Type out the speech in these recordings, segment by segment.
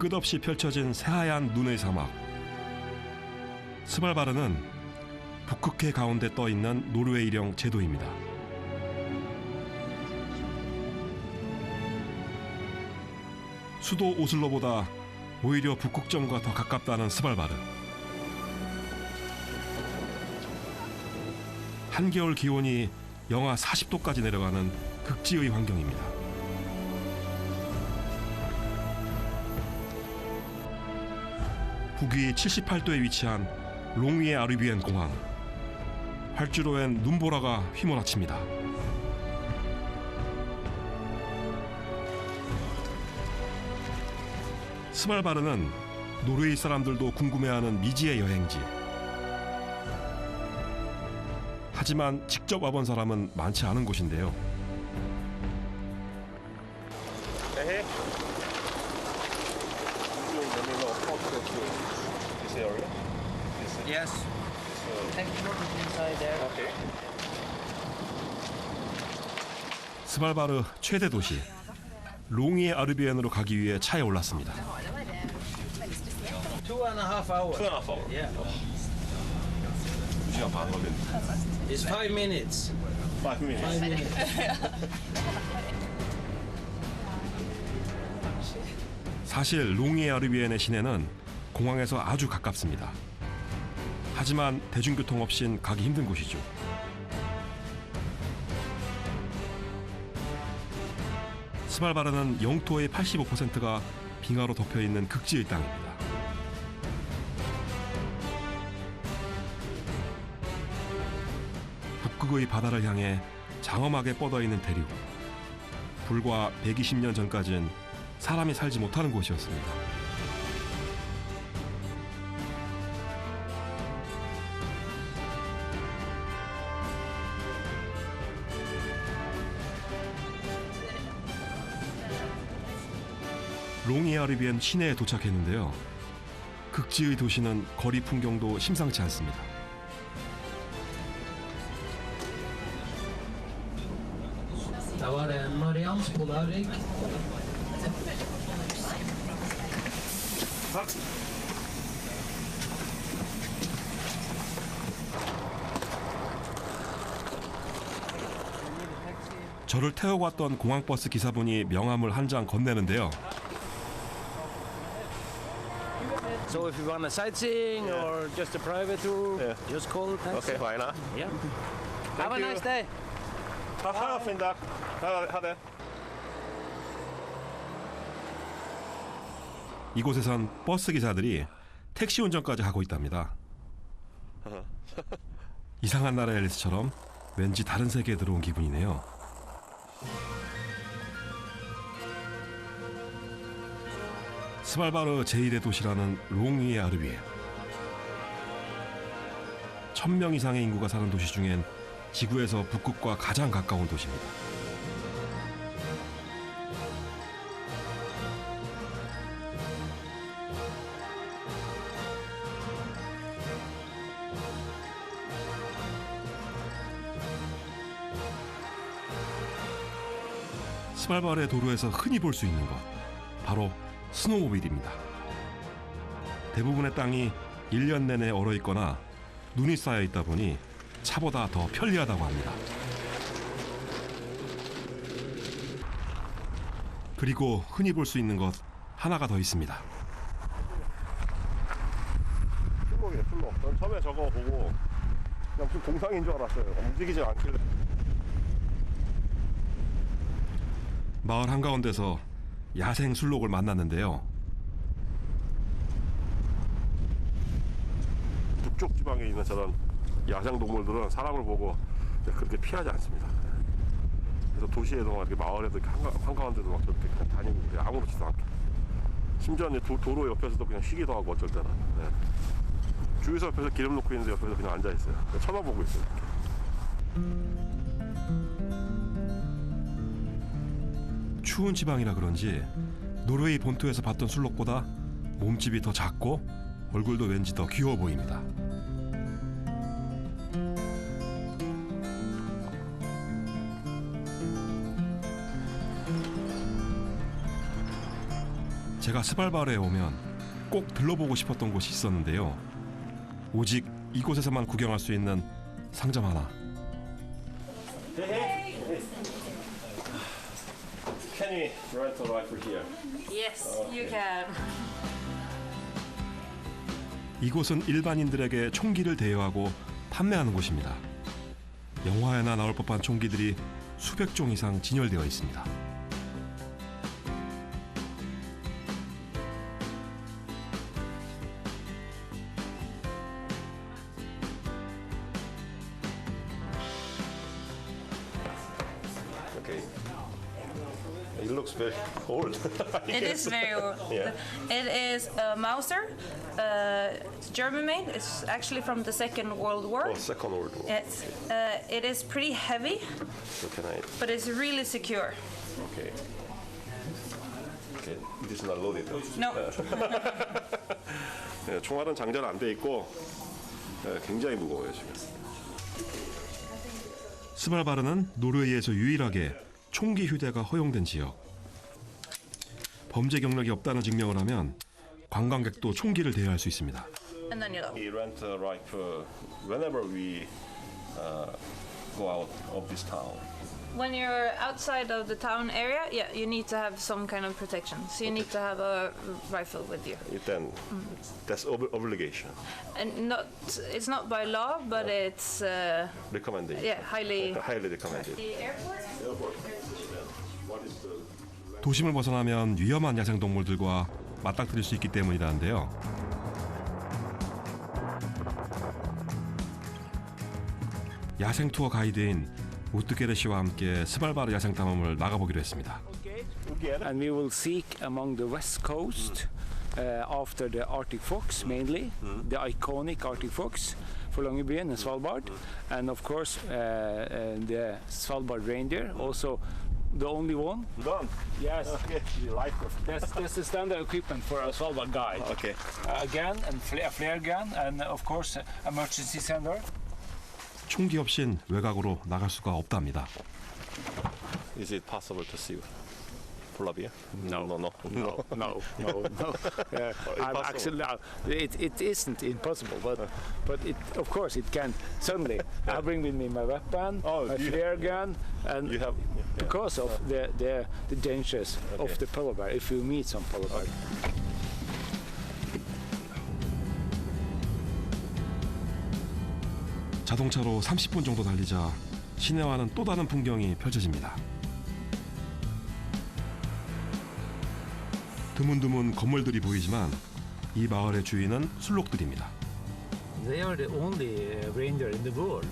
끝없이 펼쳐진 새하얀 눈의 사막. 스발바르는 북극해 가운데 떠 있는 노르웨이령 제도입니다. 수도 오슬로보다 오히려 북극점과 더 가깝다는 스발바르. 한겨울 기온이 영하 40도까지 내려가는 극지의 환경입니다. 북위 78도에 위치한 롱위에 아르비엔 공항. 활주로엔 눈보라가 휘몰아칩니다. 스발바르는 노르웨이 사람들도 궁금해하는 미지의 여행지. 하지만 직접 와본 사람은 많지 않은 곳인데요. Hey. Let me know how to go to this area. Yes. Thank you for looking inside there. Okay. 스발바르 최대 도시 롱위에 아르비엔으로 가기 위해 차에 올랐습니다. 2.5 hours. 2.5 hour. Yeah. 2시간 반 걸린다. It's 5 minutes. 5 minutes. 5 minutes. 사실 롱위에 아르비엔의 시내는 공항에서 아주 가깝습니다. 하지만 대중교통 없인 가기 힘든 곳이죠. 스발바르는 영토의 85%가 빙하로 덮여있는 극지의 땅입니다. 북극의 바다를 향해 장엄하게 뻗어있는 대륙. 불과 120년 전까진 사람이 살지 못하는 곳이었습니다. 롱위 아르비엔 시내에 도착했는데요. 극지의 도시는 거리 풍경도 심상치 않습니다. Det var en Marians Polarik. 저를 태우고 왔던 공항버스 기사분이 명함을 한 장 건네는데요. So if you want a sightseeing or just a private tour, Yeah. just call the taxi. Okay, why not? Yeah. Have a you. nice day. Ha det. Ha det. 이곳에선 버스 기사들이 택시 운전까지 하고 있답니다. 이상한 나라의 앨리스처럼 왠지 다른 세계에 들어온 기분이네요. 스발바르 제1의 도시라는 롱위에 아르비엔. 1000명 이상의 인구가 사는 도시 중엔 지구에서 북극과 가장 가까운 도시입니다. 스발바르의 도로에서 흔히 볼 수 있는 것, 바로 스노우모빌입니다. 대부분의 땅이 1년 내내 얼어있거나 눈이 쌓여 있다 보니 차보다 더 편리하다고 합니다. 그리고 흔히 볼 수 있는 것 하나가 더 있습니다. 풀목이에요, 풀목. 전 처음에 저거 보고 그냥 무슨 동상인 줄 알았어요. 움직이지 않길래. 마을 한가운데서 야생 술록을 만났는데요. 북쪽 지방에 있는 저런 야생 동물들은 사람을 보고 그렇게 피하지 않습니다. 그래서 도시에도 이렇게 마을에도 이렇게 한가운데도 막 저렇게 그냥 다니고 그냥 아무렇지도 않게. 심지어 이제 도로 옆에서도 그냥 쉬기도 하고 어쩔 때는. 네. 주유소 옆에서 기름 놓고 있는데 옆에서 그냥 앉아 있어요. 쳐다보고 있어요. 이렇게. 추운 지방이라 그런지 노르웨이 본토에서 봤던 술록보다 몸집이 더 작고 얼굴도 왠지 더 귀여워 보입니다. 제가 스발바르에 오면 꼭 들러보고 싶었던 곳이 있었는데요. 오직 이곳에서만 구경할 수 있는 상점 하나. Can we rent a rifle here? Yes, you can. 이곳은 일반인들에게 총기를 대여하고 판매하는 곳입니다. 영화에나 나올 법한 총기들이 수백 종 이상 진열되어 있습니다. Okay. It looks very old. It is very old. Yeah. It is a Mauser. It's German made. It's actually from the Second World War. Oh, Second World War. It's, it is pretty heavy, So can I? but it's really secure. Okay. Okay. It is not loaded. No, 네, 총알은 장전 안 돼 있고 네, 굉장히 무거워요 지금. 스발바르는 노르웨이에서 유일하게 총기 휴대가 허용된 지역. 범죄 경력이 없다는 증명을 하면 관광객도 총기를 대여할 수 있습니다. and then you load. We rent a rifle whenever we go out of this town. When you're outside of the town area, yeah, you need to have some kind of protection. So you need to have a rifle with you. 일단 that's obligation. And not, it's not by law, but it's Recommended. yeah, highly. Highly recommended. The airport. What is the 도심을 벗어나면 위험한 야생동물들과 맞닥뜨릴 수 있기 때문이라는데요. 야생 투어 가이드인 우트게르 씨와 함께 스발바르 야생 탐험을 나가보기로 했습니다. And we will seek among the west coast after the Arctic fox mainly, the iconic Arctic fox for Longyearbyen and Svalbard, and of course the Svalbard reindeer, also the only one. done? Yes, Okay. The rifle. that's the standard equipment for a Svalbard guide. Okay. A gun and a flare gun, and of course emergency sender. 총기 없인 외곽으로 나갈 수가 없답니다. Is it possible to see polar bear? No. No. No. I'm actually, it isn't impossible, but it, of course, it can. Suddenly, I bring with me my weapon, Oh, my you- flare gun, and You have. because of the dangers of the polar bear, if you meet some polar bear. 자동차로 30분 정도 달리자 시내와는 또 다른 풍경이 펼쳐집니다. 드문드문 건물들이 보이지만 이 마을의 주인은 술록들입니다. They are the only reindeer in the world.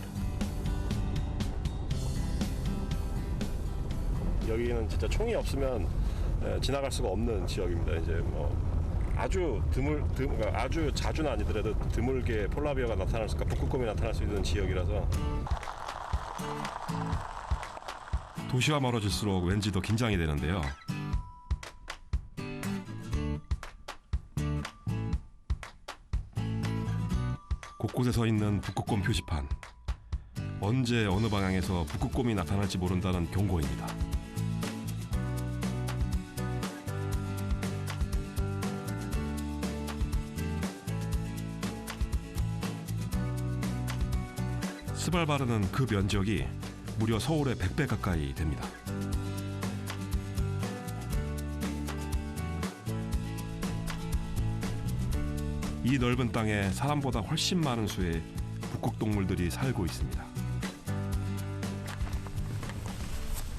여기는 진짜 총이 없으면 지나갈 수가 없는 지역입니다. 이제 뭐 아주 그러니까 아주 자주는 아니더라도 드물게 폴라비아가 나타날 수, 그러니까 북극곰이 나타날 수 있는 지역이라서 도시와 멀어질수록 왠지 더 긴장이 되는데요. 곳곳에 서 있는 북극곰 표지판. 언제 어느 방향에서 북극곰이 나타날지 모른다는 경고입니다. 스발바르는 그 면적이 무려 서울의 100배 가까이 됩니다. 이 넓은 땅에 사람보다 훨씬 많은 수의 북극 동물들이 살고 있습니다.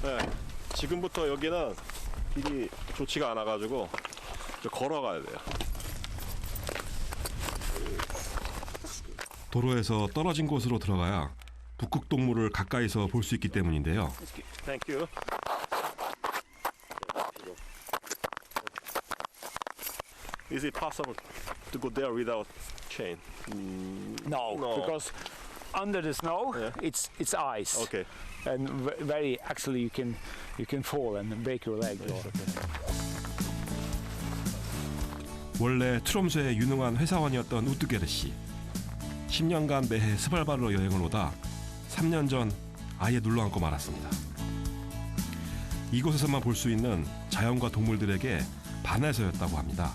네, 지금부터 여기는 길이 좋지가 않아가지고 걸어가야 돼요. 도로에서 떨어진 곳으로 들어가야 북극 동물을 가까이서 볼 수 있기 때문인데요. Thank you. Is it possible to go there without chain? No, No. because under the snow, Yeah. it's ice, Okay. and very actually you can fall and break your leg. 원래 트롬스의 유능한 회사원이었던 우트게르 씨. 10년간 매해 스발바르로 여행을 오다 3년 전 아예 눌러앉고 말았습니다. 이곳에서만 볼 수 있는 자연과 동물들에게 반에서였다고 합니다.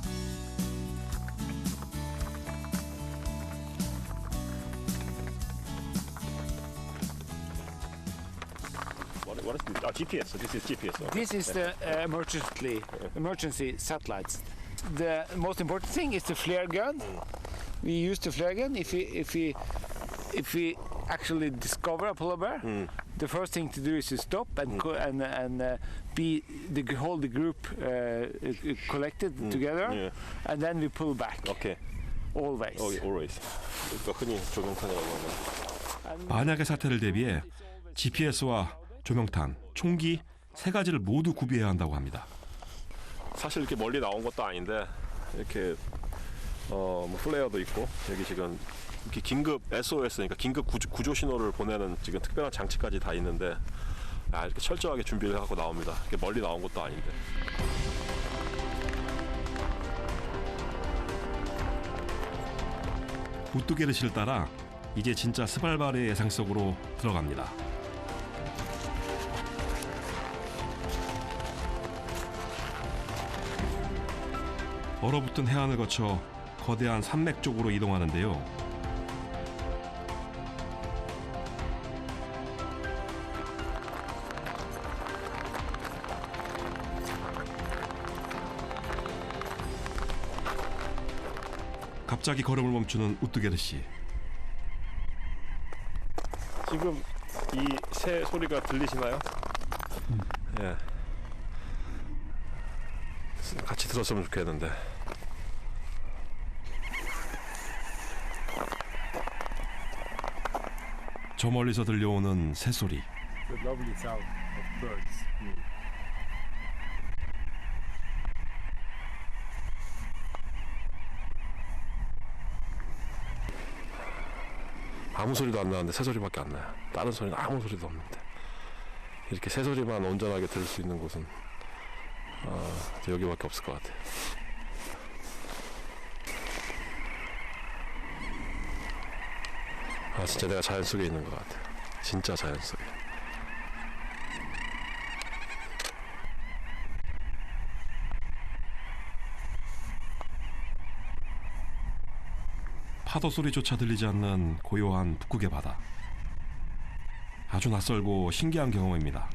What is this? GPS. This is GPS. Okay. This is the emergency satellites. The most important thing is the flare gun. We use the flare gun if we actually discover a polar bear. The first thing to do is to stop and hold the group collected together, Yeah. and then we pull back. Okay. Always. Oh, always. 그러니까 흔히 조명탄이라고 하는. 만약의 사태를 대비해 GPS와 조명탄, 총기 세 가지를 모두 구비해야 한다고 합니다. 사실 이렇게 멀리 나온 것도 아닌데 이렇게 뭐 플레이어도 있고 여기 지금 이렇게 긴급 SOS, 그러니까 긴급 구조 신호를 보내는 지금 특별한 장치까지 다 있는데 이렇게 철저하게 준비를 하고 나옵니다. 이렇게 멀리 나온 것도 아닌데. 우뚜게르시를 따라 이제 진짜 스발바르의 예상 속으로 들어갑니다. 얼어붙은 해안을 거쳐 거대한 산맥 쪽으로 이동하는데요. 갑자기 걸음을 멈추는 우뚜게르시. 지금 이 새 소리가 들리시나요? 예. 같이 들었으면 좋겠는데. 저 멀리서 들려오는 새소리. The lovely sound of birds. 아무 소리도 안 나는데 새 소리밖에 안 나요. 다른 소리는 아무 소리도 없는데 이렇게 새 소리만 온전하게 들을 수 있는 곳은 여기밖에 없을 것 같아요. 진짜 내가 자연 속에 있는 것 같아요. 진짜 자연 속에. 파도 소리조차 들리지 않는 고요한 북극의 바다. 아주 낯설고 신기한 경험입니다.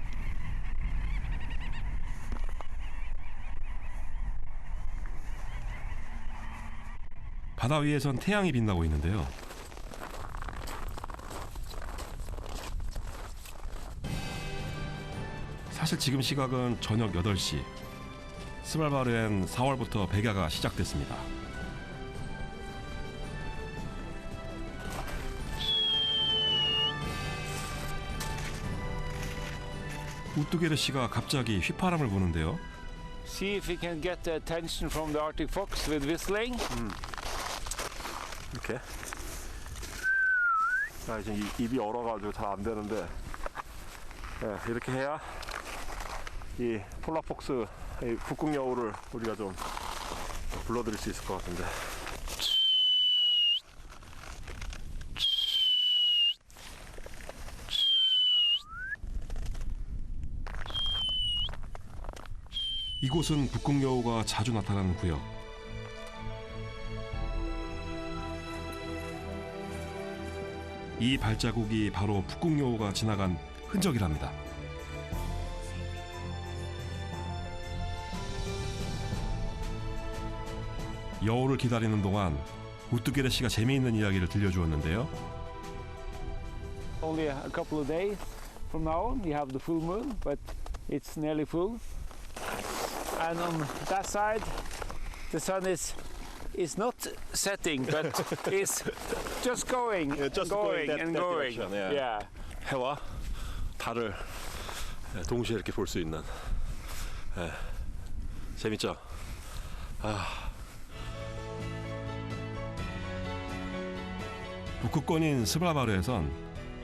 바다 위에선 태양이 빛나고 있는데요. 사실 지금 시각은 저녁 8시. 스발바르엔 4월부터 백야가 시작됐습니다. 우뚜게르시가 갑자기 휘파람을 부는데요. See if we can get the attention from the Arctic fox with whistling. 이렇게. 지금 입이 얼어가지고 잘 안 되는데 이렇게 해야 이 폴라폭스 이 북극 여우를 우리가 좀 불러들일 수 있을 것 같은데. 이곳은 북극 여우가 자주 나타나는 구역. 이 발자국이 바로 북극 여우가 지나간 흔적이랍니다. 여우를 기다리는 동안 우뚜게르시가 재미있는 이야기를 들려주었는데요. Only a couple of days from now on, we have the full moon, but it's nearly full. And on that side, the sun is not setting, but is just going, going and going. Yeah. 해와 달을 동시에 이렇게 볼 수 있는. 재밌죠? 북극권인 스발바르에선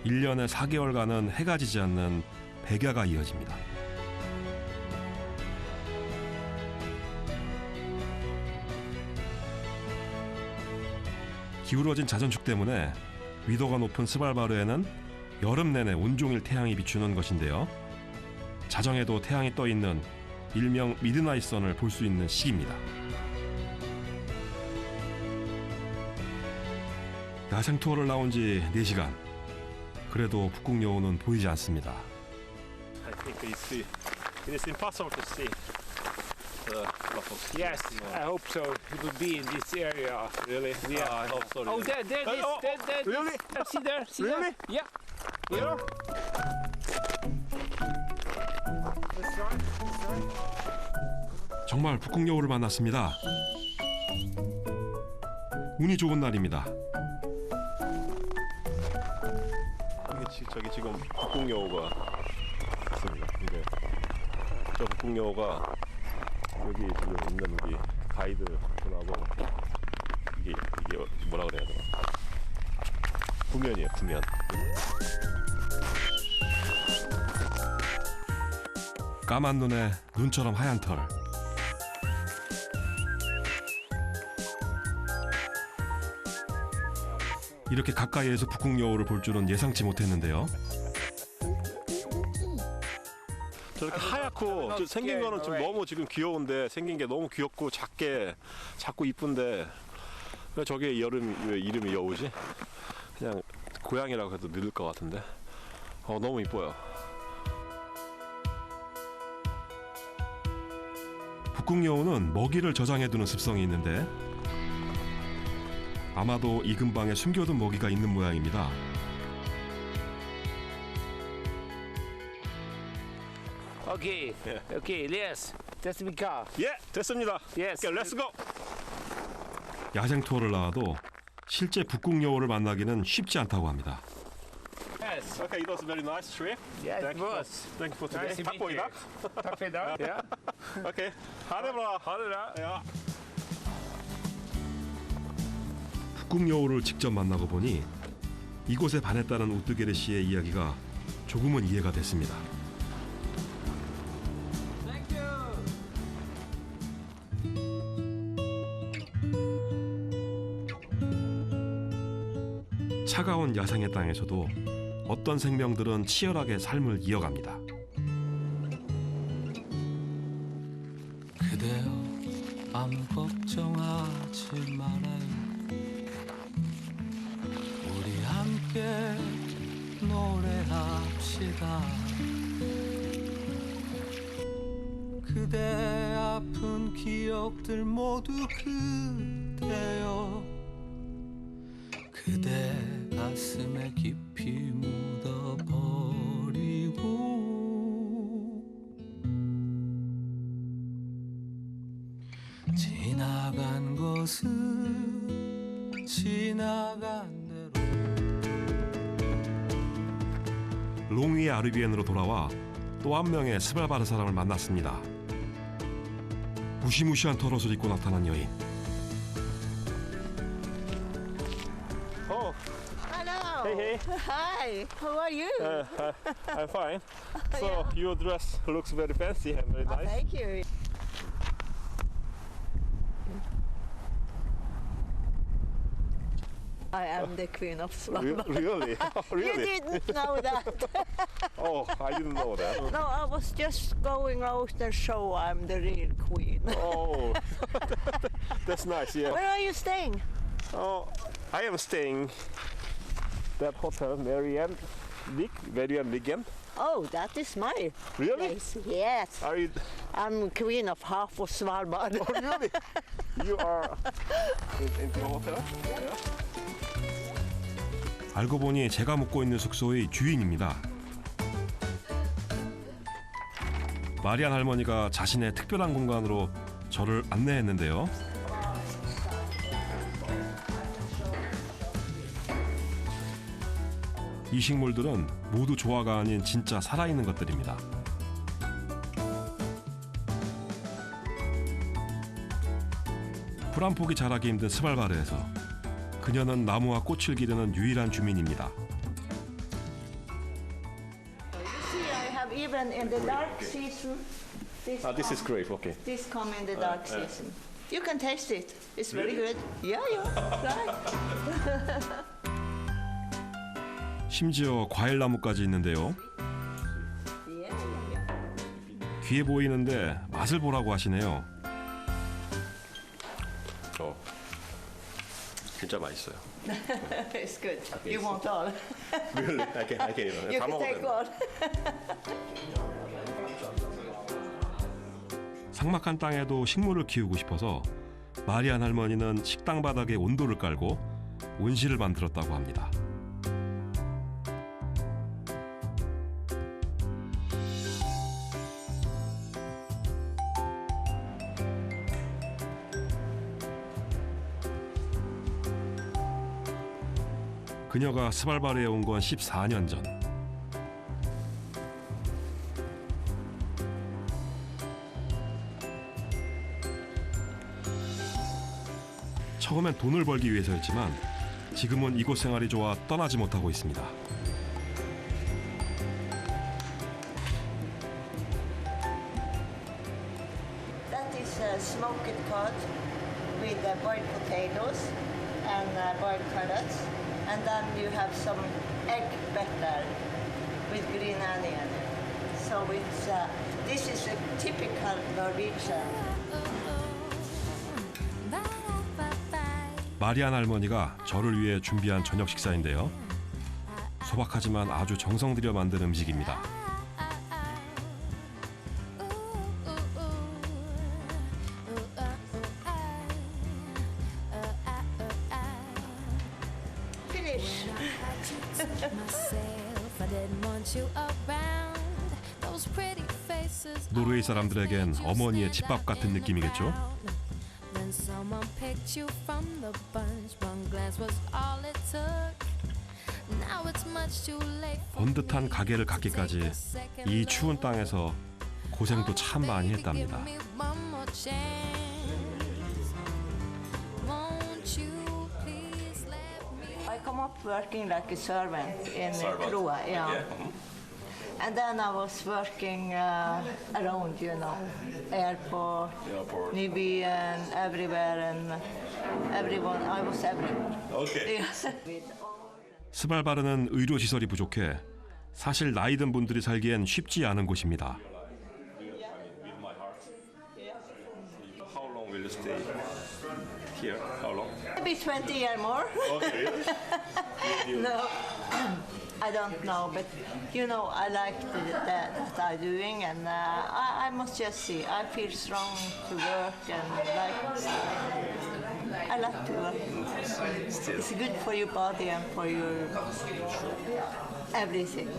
1년에 4개월간은 해가 지지 않는 백야가 이어집니다. 기울어진 자전축 때문에 위도가 높은 스발바르에는 여름 내내 온종일 태양이 비추는 것인데요. 자정에도 태양이 떠 있는 일명 미드나잇 선을 볼 수 있는 시기입니다. 야생 투어를 나온 지 4시간. 그래도 북극여우는 보이지 않습니다. I think it is impossible to see the buffalo. Yes, I hope so. It will be in this area. Really? Yeah. I hope so. Oh, there, Oh, this, oh, there. really? See there, see Really? there. Yeah. Yeah. 정말 북극여우를 만났습니다. 운이 좋은 날입니다. 저기 지금 북극여우가 있습니다. 근데 저 북극여우가 여기 지금 있는 우리 가이드 분하고 이게 뭐라 그래야 되나? 구면이에요, 구면. 까만 눈에 눈처럼 하얀 털. 이렇게 가까이에서 북극여우를 볼 줄은 예상치 못했는데요. 저렇게 하얗고 저 생긴 거는 좀 너무 지금 귀여운데 생긴 게 너무 귀엽고 작고 이쁜데 왜 저게 왜 이름이 여우지? 그냥 고양이라고 해도 늦을 것 같은데 너무 이뻐요. 북극여우는 먹이를 저장해두는 습성이 있는데 아마도 이 근방에 숨겨둔 먹이가 있는 모양입니다. Okay. Yeah. Okay, yes. That's the car. 예, 됐습니다. Yes. Okay, let's go. 야생 투어를 나와도 실제 북극여우를 만나기는 쉽지 않다고 합니다. Yes. Okay, it was a very nice trip. Yes, Thank it you. was. Thank you for today. Nice to Takk meet for i you. dag. Takk for i dag. Ja. Okay, ha det bra. Ha det bra. Ja. 북극여우를 직접 만나고 보니 이곳에 반했다는 우뜨게르 씨의 이야기가 조금은 이해가 됐습니다. 차가운 야생의 땅에서도 어떤 생명들은 치열하게 삶을 이어갑니다. 그대여 아무 걱정하지 말아요. 우리 함께 노래합시다. 그대 아픈 기억들 모두 그대여 그대 가슴에 깊이 묻어버리고 지나간 것은 지나간 대로. 롱위의 아르비엔으로 돌아와 또 한 명의 스발바르 사람을 만났습니다. 무시무시한 털옷을 입고 나타난 여인. Oh, Hello. hey, hey. Hi. How are you? I'm fine. So your dress looks very fancy and very nice. Thank you. I am the queen of Svalbard. Really? Oh, You really? didn't know that. Oh, I didn't know that. No, I was just going out and show I'm the real queen. Oh, that's nice. Yeah. Where are you staying? Oh, I am staying that hotel, Marianne Viggen. Oh, that is my Really? place. Yes, Are you? I'm queen of half of Svalbard. Oh, really? You are in the hotel? Yeah. 알고 보니 제가 묵고 있는 숙소의 주인입니다. 마리안 할머니가 자신의 특별한 공간으로 저를 안내했는데요. 이 식물들은 모두 조화가 아닌 진짜 살아있는 것들입니다. 풀 한 폭이 자라기 힘든 스발바르에서 그녀는 나무와 꽃을 기르는 유일한 주민입니다. See, I have even in the dark season. This, This is great. Okay. This come in the dark season. You can taste it. It's very good. Yeah, right. 심지어 과일나무까지 있는데요. Yeah. 귀해 보이는데 맛을 보라고 하시네요. 진짜 맛있어요. It's good. You want all. Really? I can't even. You 다 can take 먹어요. all. 삭막한 땅에도 식물을 키우고 싶어서 마리안 할머니는 식당 바닥에 온도를 깔고 온실을 만들었다고 합니다. 그녀가 스발바르에 온 건 14년 전. 처음엔 돈을 벌기 위해서였지만 지금은 이곳 생활이 좋아 떠나지 못하고 있습니다. That is smoked cod with boiled potatoes and boiled carrots. And then you have some egg batter with green onion. So it's this is a typical Norwegian. 마리안 할머니가 저를 위해 준비한 저녁 식사인데요. 소박하지만 아주 정성 들여 만든 음식입니다. Finish. 노르웨이 사람들에겐 어머니의 집밥 같은 느낌이겠죠. 번듯한 가게를 갖기까지 이 추운 땅에서 고생도 참 많이 했답니다. I come up working like a servant in Kroa, yeah. And then I was working around, you know, airport, Nibien, everywhere, and everyone. I was everywhere. Okay. Yes. 스발바르는 의료 시설이 부족해 사실 나이 든 분들이 살기엔 쉽지 않은 곳입니다. How long will you stay here? How long? Maybe 20 years more. Okay. No, I don't know, but you know, I like that I'm doing, and I must just see. I feel strong to work, and I like to work. It's good for your body and for your everything.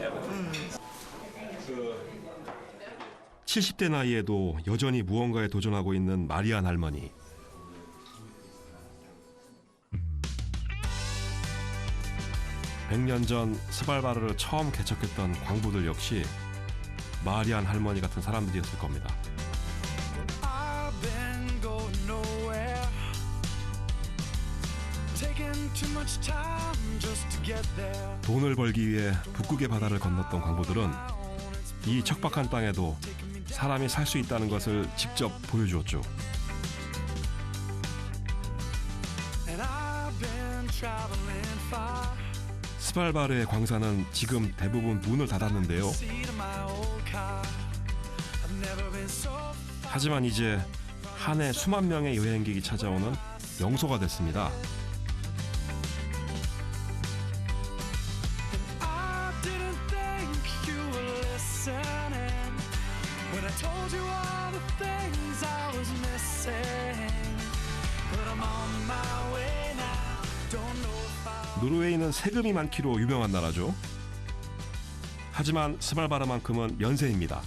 70대 나이에도 여전히 무언가에 도전하고 있는 마리안 할머니. (100년) 전 스발바르를 처음 개척했던 광부들 역시 마리안 할머니 같은 사람들이었을 겁니다. I've been going nowhere, taking too much time just to get there. 돈을 벌기 위해 북극의 바다를 건넜던 광부들은 이 척박한 땅에도 사람이 살 수 있다는 것을 직접 보여주었죠. And I've been traveling far. 스발바르의 광산은 지금 대부분 문을 닫았는데요. Seat of my old car. I've never been so 하지만 이제 한 해 수만 명의 여행객이 찾아오는 명소가 됐습니다. I didn't think you were listening when I told you all the things I was missing. But I'm on my way now. Don't know if I 노르웨이는 세금이 많기로 유명한 나라죠. 하지만 스발바르만큼은 면세입니다.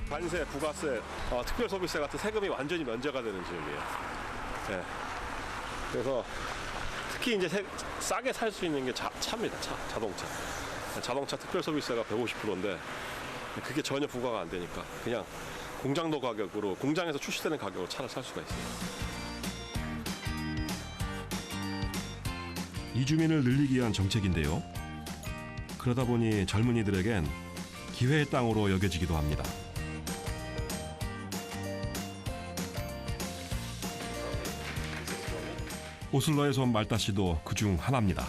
관세, 부가세, 특별 소비세 같은 세금이 완전히 면제가 되는 지역이에요. 네. 그래서 특히 이제 싸게 살 수 있는 게 차입니다. 자동차. 자동차 특별 소비세가 150%인데 그게 전혀 부과가 안 되니까 그냥 공장도 가격으로 공장에서 출시되는 가격으로 차를 살 수가 있어요. 이주민을 늘리기 위한 정책인데요. 그러다 보니 젊은이들에겐 기회의 땅으로 여겨지기도 합니다. 오슬로에서 온 말따 씨도 그중 하나입니다.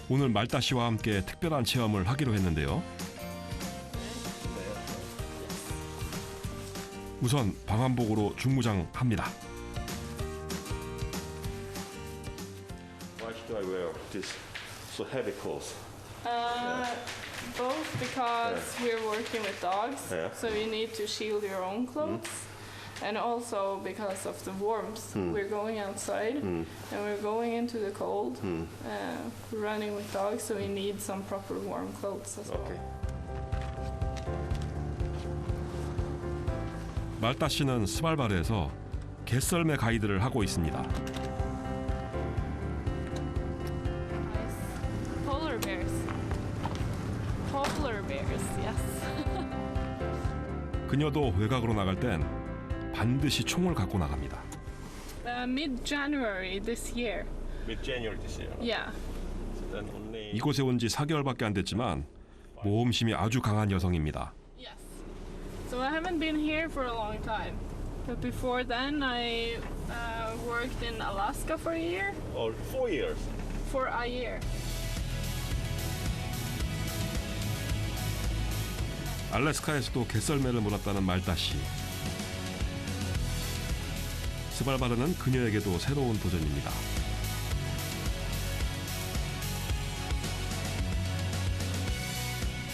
오늘 말따 씨와 함께 특별한 체험을 하기로 했는데요. 우선 방한복으로 중무장합니다. Why should I wear this so heavy clothes? Both because we're working with dogs, Yeah. so you need to shield your own clothes, and also because of the warmth. We're going outside and we're going into the cold, we're running with dogs, so we need some proper warm clothes as well. Okay. 말따 씨는 스발바르에서 개썰매 가이드를 하고 있습니다. Polar bears. Polar bears, yes. 그녀도 외곽으로 나갈 땐 반드시 총을 갖고 나갑니다. Mid-January this year. Mid-January this year. Yeah. Then only 이곳에 온 지 4개월밖에 안 됐지만 모험심이 아주 강한 여성입니다. Yes. So I haven't been here for a long time. But before then, I worked in Alaska for a year. or 4 years. For a year. 알래스카에서도 개썰매를 몰았다는 말따 씨. 스발바르는 그녀에게도 새로운 도전입니다.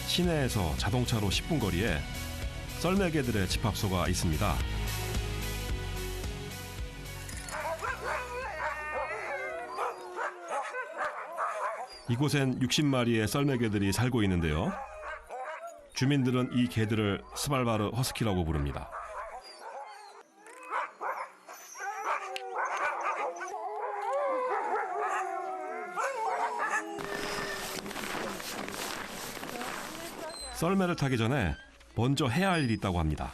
시내에서 자동차로 10분 거리에 썰매개들의 집합소가 있습니다. 이곳엔 60마리의 썰매개들이 살고 있는데요. 주민들은 이 개들을 스발바르 허스키라고 부릅니다. 썰매를 타기 전에 먼저 해야 할 일이 있다고 합니다.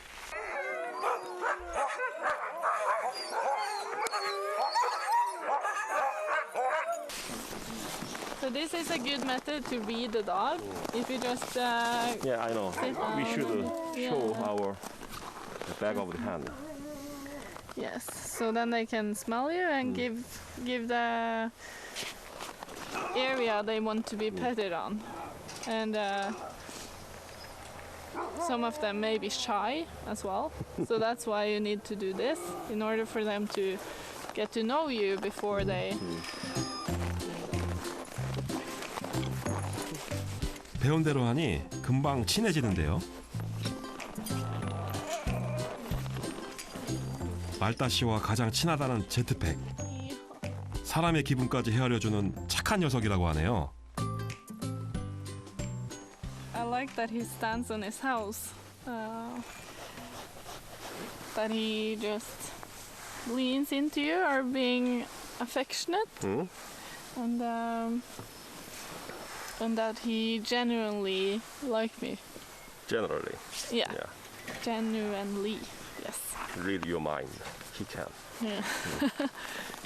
So this is a good method to read the dog. If you just Yeah, I know. Sit We down. should show Yeah. our the back of the hand. yes, so then they can smell you and give the area they want to be petted on. And some of them may be shy as well. So that's why you need to do this in order for them to get to know you before they. 배운 대로 하니 금방 친해지는데요. 말따 씨와 가장 친하다는 제트팩. 사람의 기분까지 헤아려주는 착한 녀석이라고 하네요. I like that he stands on his house. That he just leans into you or being affectionate, and that he genuinely like me. Generally, Yeah, yeah. genuinely. Yes. Read your mind. He can. Yeah.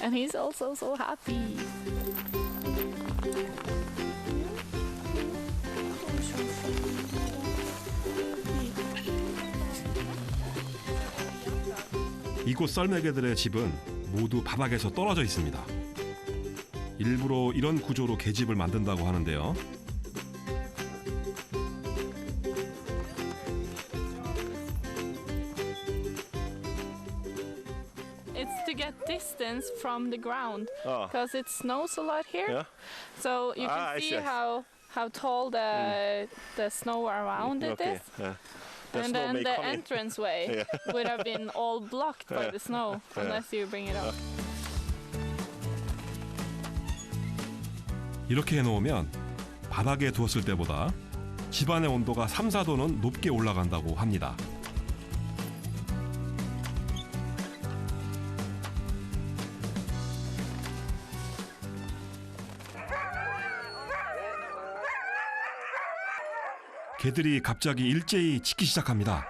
And he's also so happy. 이곳 썰매개들의 집은 모두 바닥에서 떨어져 있습니다. 일부러 이런 구조로 개집을 만든다고 하는데요. It's to get distance from the ground Oh. because it snows a lot here. Yeah. So you Ah, I can see see. how tall the snow around it Okay. is. Yeah. The And snow then may the come in. entranceway would have been all blocked by the snow unless you bring it up. 이렇게 해놓으면 바닥에 두었을 때보다 집안의 온도가 3, 4도는 높게 올라간다고 합니다. 개들이 갑자기 일제히 짖기 시작합니다.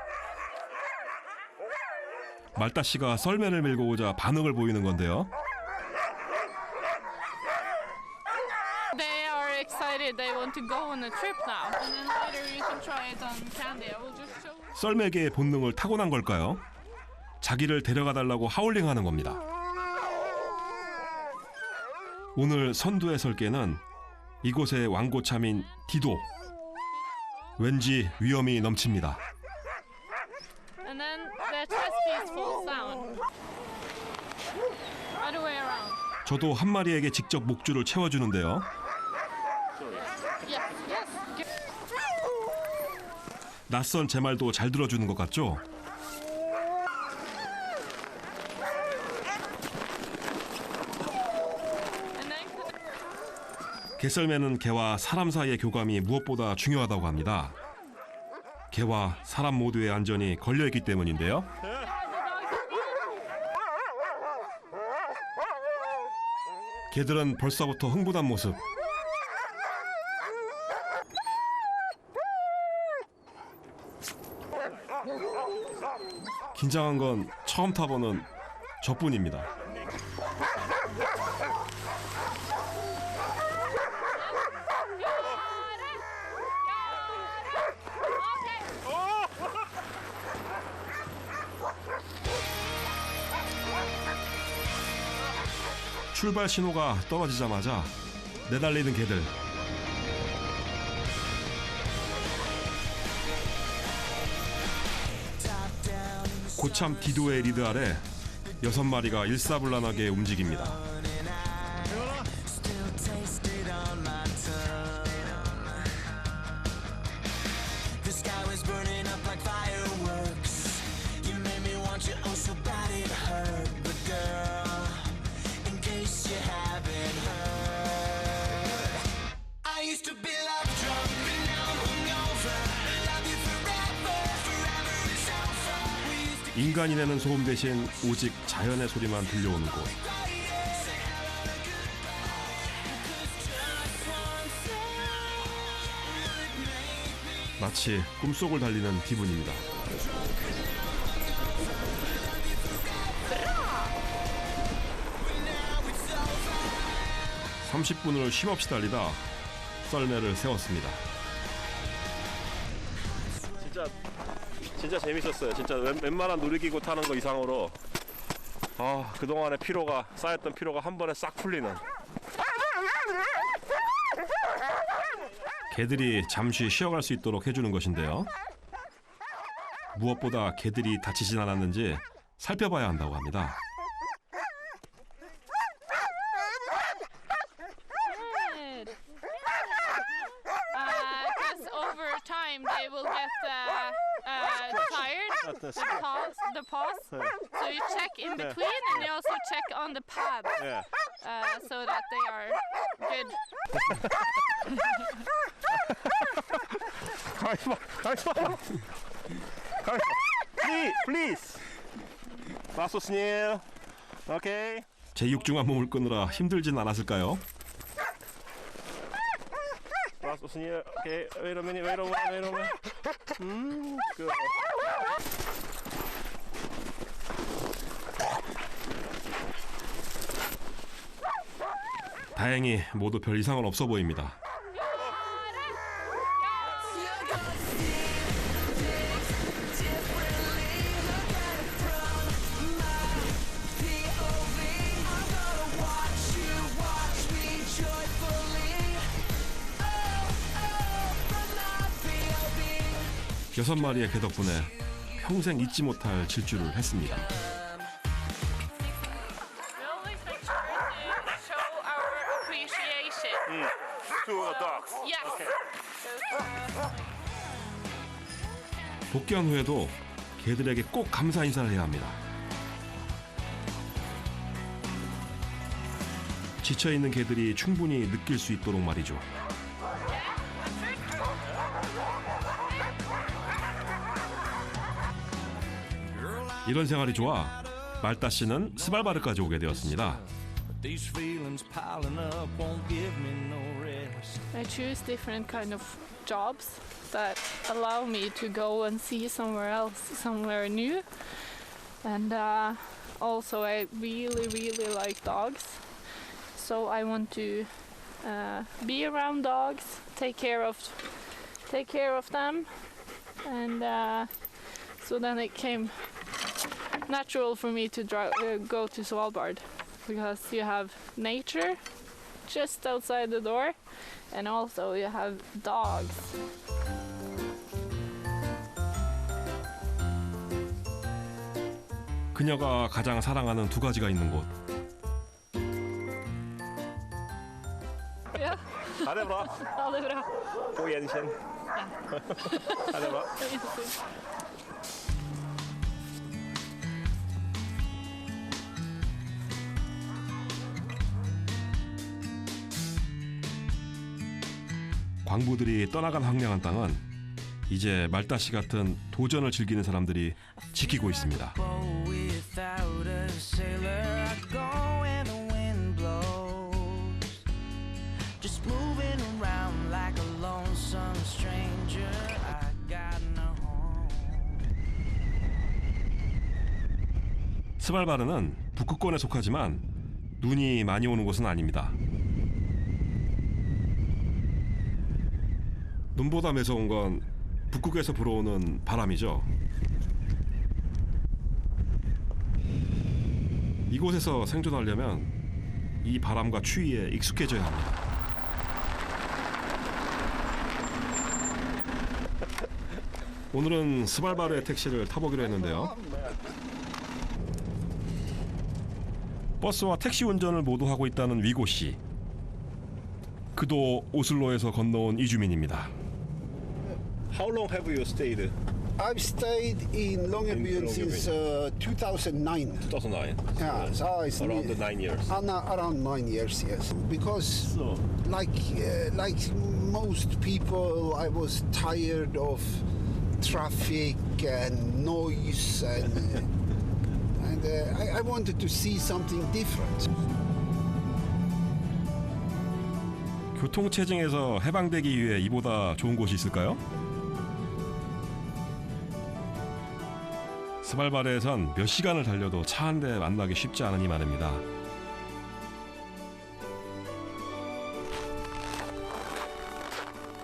말따 씨가 썰매를 밀고 오자 반응을 보이는 건데요. They are excited. They want to go on a trip now. And then later you can try it on candy. I will just show. 썰매개의 본능을 타고난 걸까요? 자기를 데려가 달라고 하울링하는 겁니다. 오늘 선두의 설개는 이곳의 왕고참인 디도. 왠지 위험이 넘칩니다. And then the chest piece falls down. Other way around. 저도 한 마리에게 직접 목줄을 채워주는데요. Yes, yes. 낯선 제 말도 잘 들어주는 것 같죠? And then 개썰매는 개와 사람 사이의 교감이 무엇보다 중요하다고 합니다. 개와 사람 모두의 안전이 걸려있기 때문인데요. 개들은 벌써부터 흥분한 모습. 긴장한 건 처음 타보는 저뿐입니다. 출발 신호가 떨어지자마자 내달리는 개들. 고참 디도의 리드 아래 6마리가 일사불란하게 움직입니다. 인간이 내는 소음 대신 오직 자연의 소리만 들려오는 곳. 마치 꿈속을 달리는 기분입니다. 30분을 쉼없이 달리다 썰매를 세웠습니다. 진짜 재밌었어요. 진짜 웬만한 놀이기구 타는 거 이상으로 그동안의 피로가 쌓였던 피로가 한 번에 싹 풀리는. 개들이 잠시 쉬어갈 수 있도록 해주는 것인데요. 무엇보다 개들이 다치진 않았는지 살펴봐야 한다고 합니다. Because over time they will get tired, the paws. So you check in between and you also check on the pad so that they are good. Please. 마소스님. 오케이. 제 육중한 몸을 끄느라 힘들진 않았을까요? 마소스님. 오케이. Wait a minute. Good. 다행히 모두 별 이상은 없어 보입니다. 여섯 마리의 개 덕분에 평생 잊지 못할 질주를 했습니다. We always make sure to show our appreciation. To the dogs. Yes. 복귀한 후에도 개들에게 꼭 감사 인사를 해야 합니다. 지쳐있는 개들이 충분히 느낄 수 있도록 말이죠. 이런 생활이 좋아 말따 씨는 스발바르까지 오게 되었습니다. I choose different kind of jobs that allow me to go and see somewhere else, somewhere new. And also I really like dogs. So I want to be around dogs, take care of them. And so then it came natural for me to go to Svalbard because you have nature just outside the door, and also you have dogs. 그녀가 가장 사랑하는 두 가지가 있는 곳. Ja, Ha det bra. ha det bra. På gjenkjenn. Ha det bra. 광부들이 떠나간 황량한 땅은 이제 말다 씨 같은 도전을 즐기는 사람들이 지키고 있습니다. Without a sailor, I go where the wind blows. Just moving around like a lonesome stranger. I got no home. 스발바르는 북극권에 속하지만 눈이 많이 오는 곳은 아닙니다. 눈보다 매서운 건 북극에서 불어오는 바람이죠. 이곳에서 생존하려면 이 바람과 추위에 익숙해져야 합니다. 오늘은 스발바르의 택시를 타보기로 했는데요. 버스와 택시 운전을 모두 하고 있다는 위고 씨. 그도 오슬로에서 건너온 이주민입니다. How long have you stayed? I've stayed in Longyearbyen In since 2009. 2009. Yeah, so it's Around the 9 years. around 9 years, yes. Because So, like most people, I was tired of traffic and noise, and I wanted to see something different. 교통체증에서 해방되기 위해 이보다 좋은 곳이 있을까요? 스발바르에선 몇 시간을 달려도 차 한 대 만나기 쉽지 않으니 말입니다.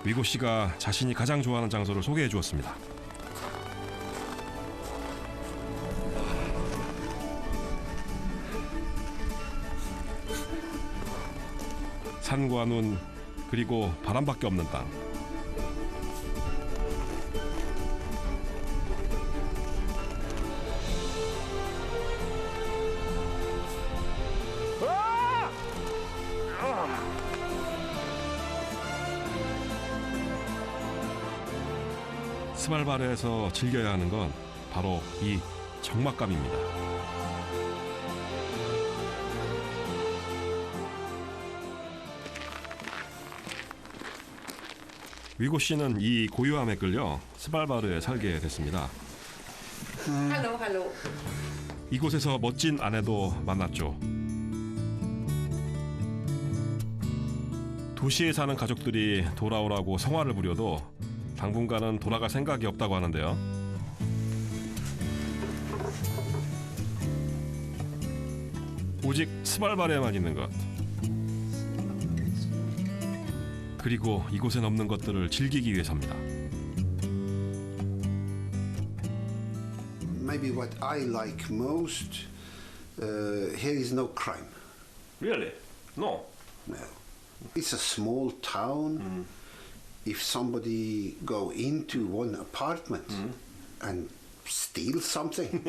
위고 씨가 자신이 가장 좋아하는 장소를 소개해 주었습니다. 산과 눈 그리고 바람밖에 없는 땅. 스발바르에서 즐겨야 하는 건 바로 이 적막감입니다. 위고 씨는 이 고요함에 끌려 스발바르에 살게 됐습니다. Hello, hello. 이곳에서 멋진 아내도 만났죠. 도시에 사는 가족들이 돌아오라고 성화를 부려도 당분간은 돌아갈 생각이 없다고 하는데요. 오직 스발바르에만 있는 것. 그리고 이곳엔 없는 것들을 즐기기 위해서입니다. Maybe what I like most, here is no crime. really? No. No. It's a small town. If somebody go into one apartment and steal something,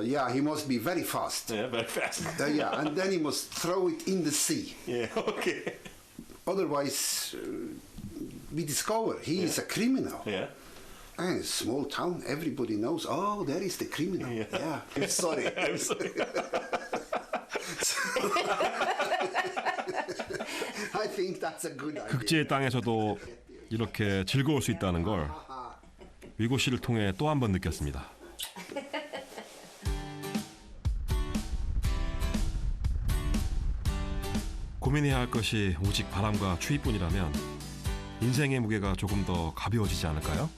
yeah, he must be very fast. Yeah, very fast. Yeah, and then he must throw it in the sea. Yeah, okay. Otherwise, we discover he is a criminal. Yeah. And it's a small town, everybody knows, oh, there is the criminal. Yeah. Yeah. Sorry. I'm sorry. I think that's a good idea. 극지의 땅에서도 이렇게 즐거울 수 있다는 걸 위고 씨를 통해 또 한 번 느꼈습니다. 고민해야 할 것이 오직 바람과 추위뿐이라면 인생의 무게가 조금 더 가벼워지지 않을까요?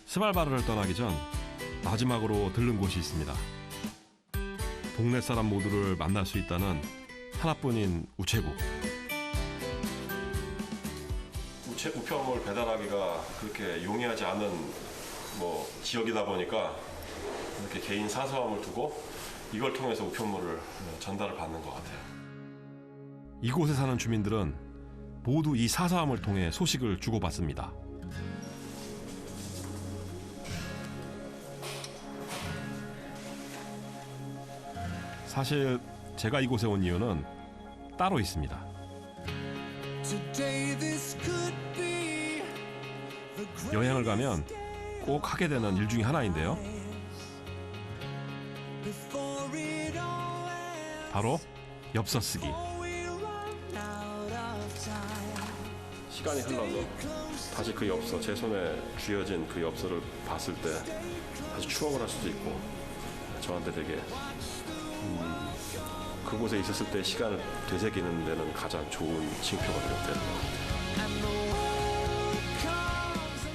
스발바르를 떠나기 전 마지막으로 들른 곳이 있습니다. 동네 사람 모두를 만날 수 있다는 하나뿐인 우체국. 우편물 배달하기가 그렇게 용이하지 않은 뭐 지역이다 보니까 이렇게 개인 사서함을 두고 이걸 통해서 우편물을 전달을 받는 것 같아요. 이곳에 사는 주민들은 모두 이 사서함을 통해 소식을 주고받습니다. 사실 제가 이곳에 온 이유는 따로 있습니다. 여행을 가면 꼭 하게 되는 일 중에 하나인데요. 바로 엽서 쓰기. 시간이 흘러서 다시 그 엽서, 제 손에 쥐어진 그 엽서를 봤을 때 다시 추억을 할 수도 있고 저한테 되게 그곳에 있었을 때 시간을 되새기는 데는 가장 좋은 징표가 되는 것 같아요.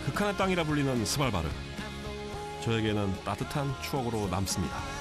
극한의 땅이라 불리는 스발바르. 저에게는 따뜻한 추억으로 남습니다.